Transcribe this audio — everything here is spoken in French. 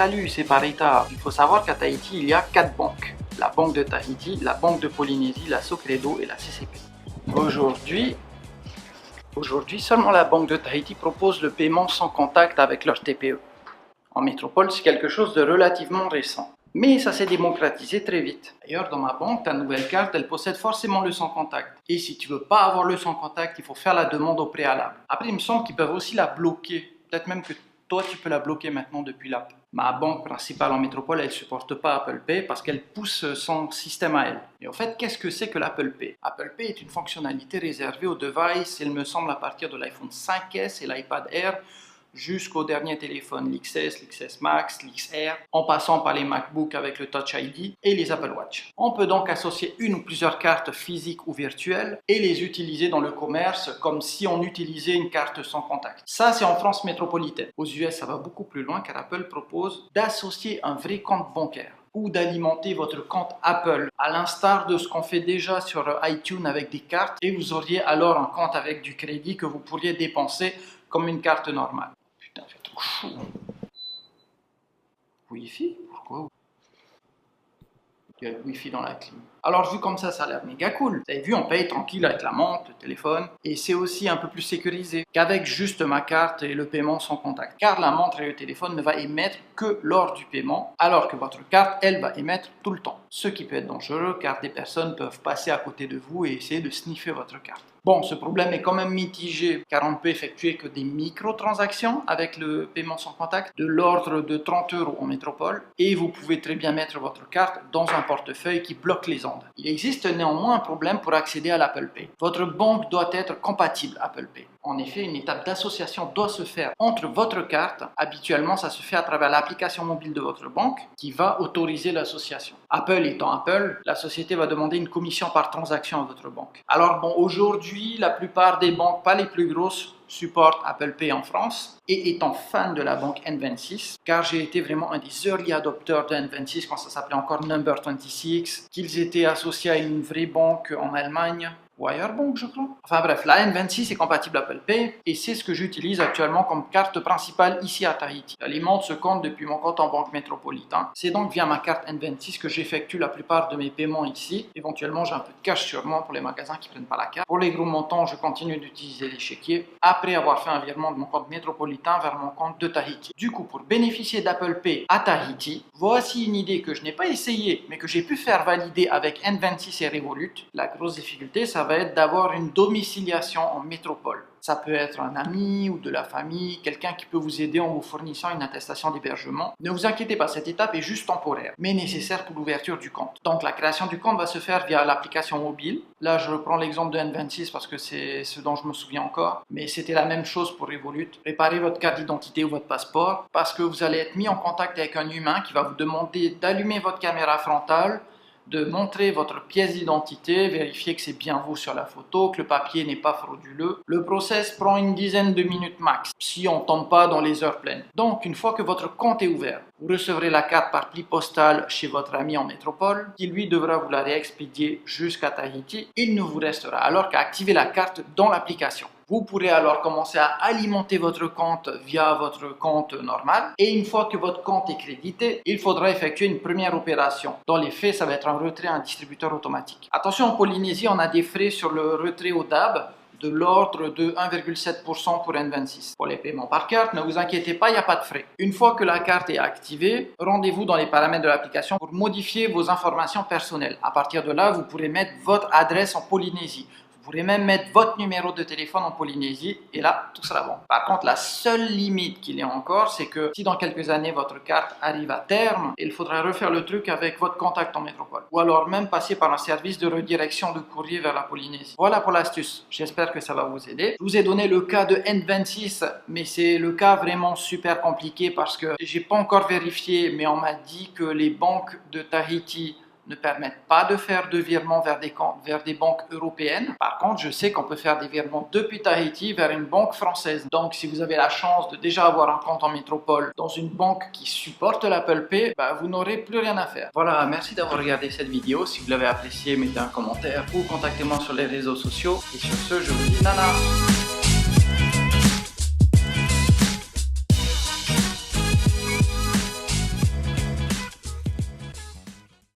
Salut, c'est Parita. Il faut savoir qu'à Tahiti, il y a 4 banques. La Banque de Tahiti, la Banque de Polynésie, la Socredo et la CCP. Aujourd'hui, seulement la Banque de Tahiti propose le paiement sans contact avec leur TPE. En métropole, c'est quelque chose de relativement récent. Mais ça s'est démocratisé très vite. D'ailleurs, dans ma banque, ta nouvelle carte, elle possède forcément le sans contact. Et si tu veux pas avoir le sans contact, il faut faire la demande au préalable. Après, il me semble qu'ils peuvent aussi la bloquer. Peut-être même que toi, tu peux la bloquer maintenant depuis l'app. Ma banque principale en métropole, elle ne supporte pas Apple Pay parce qu'elle pousse son système à elle. Et en fait, qu'est-ce que c'est que l'Apple Pay? Apple Pay est une fonctionnalité réservée aux devices, il me semble, à partir de l'iPhone 5S et l'iPad Air, jusqu'au dernier téléphone, l'XS, l'XS Max, l'XR, en passant par les MacBooks avec le Touch ID et les Apple Watch. On peut donc associer une ou plusieurs cartes physiques ou virtuelles et les utiliser dans le commerce comme si on utilisait une carte sans contact. Ça, c'est en France métropolitaine. Aux US, ça va beaucoup plus loin car Apple propose d'associer un vrai compte bancaire ou d'alimenter votre compte Apple, à l'instar de ce qu'on fait déjà sur iTunes avec des cartes, et vous auriez alors un compte avec du crédit que vous pourriez dépenser comme une carte normale. Putain, fait trop chaud. Wi-Fi? Pourquoi? Il y a le Wi-Fi dans la clim. Alors vu comme ça a l'air méga cool. Vous avez vu, on paye tranquille avec la montre, le téléphone, et c'est aussi un peu plus sécurisé qu'avec juste ma carte et le paiement sans contact. Car la montre et le téléphone ne va émettre que lors du paiement, alors que votre carte, elle, va émettre tout le temps. Ce qui peut être dangereux car des personnes peuvent passer à côté de vous et essayer de sniffer votre carte. Bon, ce problème est quand même mitigé car on ne peut effectuer que des micro-transactions avec le paiement sans contact de l'ordre de 30 € en métropole, et vous pouvez très bien mettre votre carte dans un portefeuille qui bloque les ondes. Il existe néanmoins un problème pour accéder à l'Apple Pay. Votre banque doit être compatible Apple Pay. En effet, une étape d'association doit se faire entre votre carte. Habituellement, ça se fait à travers l'application mobile de votre banque qui va autoriser l'association. Apple étant Apple, la société va demander une commission par transaction à votre banque. Alors bon, aujourd'hui, la plupart des banques, pas les plus grosses, supportent Apple Pay en France, et étant fan de la banque N26, car j'ai été vraiment un des early adopteurs de N26 quand ça s'appelait encore Number 26, qu'ils étaient associés à une vraie banque en Allemagne, Wirebank, je crois. Enfin bref, la N26 est compatible Apple Pay et c'est ce que j'utilise actuellement comme carte principale ici à Tahiti. J'alimente ce compte depuis mon compte en banque métropolitain. C'est donc via ma carte N26 que j'effectue la plupart de mes paiements ici. Éventuellement, j'ai un peu de cash sur moi pour les magasins qui ne prennent pas la carte. Pour les gros montants, je continue d'utiliser les chéquiers après avoir fait un virement de mon compte métropolitain vers mon compte de Tahiti. Du coup, pour bénéficier d'Apple Pay à Tahiti, voici une idée que je n'ai pas essayée mais que j'ai pu faire valider avec N26 et Revolut. La grosse difficulté, ça va être d'avoir une domiciliation en métropole. Ça peut être un ami ou de la famille, quelqu'un qui peut vous aider en vous fournissant une attestation d'hébergement. Ne vous inquiétez pas, cette étape est juste temporaire, mais nécessaire pour l'ouverture du compte. Donc la création du compte va se faire via l'application mobile. Là, je reprends l'exemple de N26 parce que c'est ce dont je me souviens encore, mais c'était la même chose pour Revolut. Préparez votre carte d'identité ou votre passeport parce que vous allez être mis en contact avec un humain qui va vous demander d'allumer votre caméra frontale, de montrer votre pièce d'identité, vérifier que c'est bien vous sur la photo, que le papier n'est pas frauduleux. Le process prend une dizaine de minutes max, si on ne tombe pas dans les heures pleines. Donc, une fois que votre compte est ouvert, vous recevrez la carte par pli postal chez votre ami en métropole, qui lui devra vous la réexpédier jusqu'à Tahiti. Il ne vous restera alors qu'à activer la carte dans l'application. Vous pourrez alors commencer à alimenter votre compte via votre compte normal. Et une fois que votre compte est crédité, il faudra effectuer une première opération. Dans les faits, ça va être un retrait à un distributeur automatique. Attention, en Polynésie, on a des frais sur le retrait au DAB de l'ordre de 1,7% pour N26. Pour les paiements par carte, ne vous inquiétez pas, il n'y a pas de frais. Une fois que la carte est activée, rendez-vous dans les paramètres de l'application pour modifier vos informations personnelles. À partir de là, vous pourrez mettre votre adresse en Polynésie. Vous pourrez même mettre votre numéro de téléphone en Polynésie et là, tout sera bon. Par contre, la seule limite qu'il y a encore, c'est que si dans quelques années votre carte arrive à terme, il faudra refaire le truc avec votre contact en métropole. Ou alors même passer par un service de redirection de courrier vers la Polynésie. Voilà pour l'astuce. J'espère que ça va vous aider. Je vous ai donné le cas de N26, mais c'est le cas vraiment super compliqué parce que j'ai pas encore vérifié, mais on m'a dit que les banques de Tahiti ne permettent pas de faire de virements vers des banques européennes. Par contre, je sais qu'on peut faire des virements depuis Tahiti vers une banque française. Donc, si vous avez la chance de déjà avoir un compte en métropole dans une banque qui supporte l'Apple Pay, vous n'aurez plus rien à faire. Voilà, merci d'avoir regardé cette vidéo. Si vous l'avez appréciée, mettez un commentaire ou contactez-moi sur les réseaux sociaux. Et sur ce, je vous dis nana.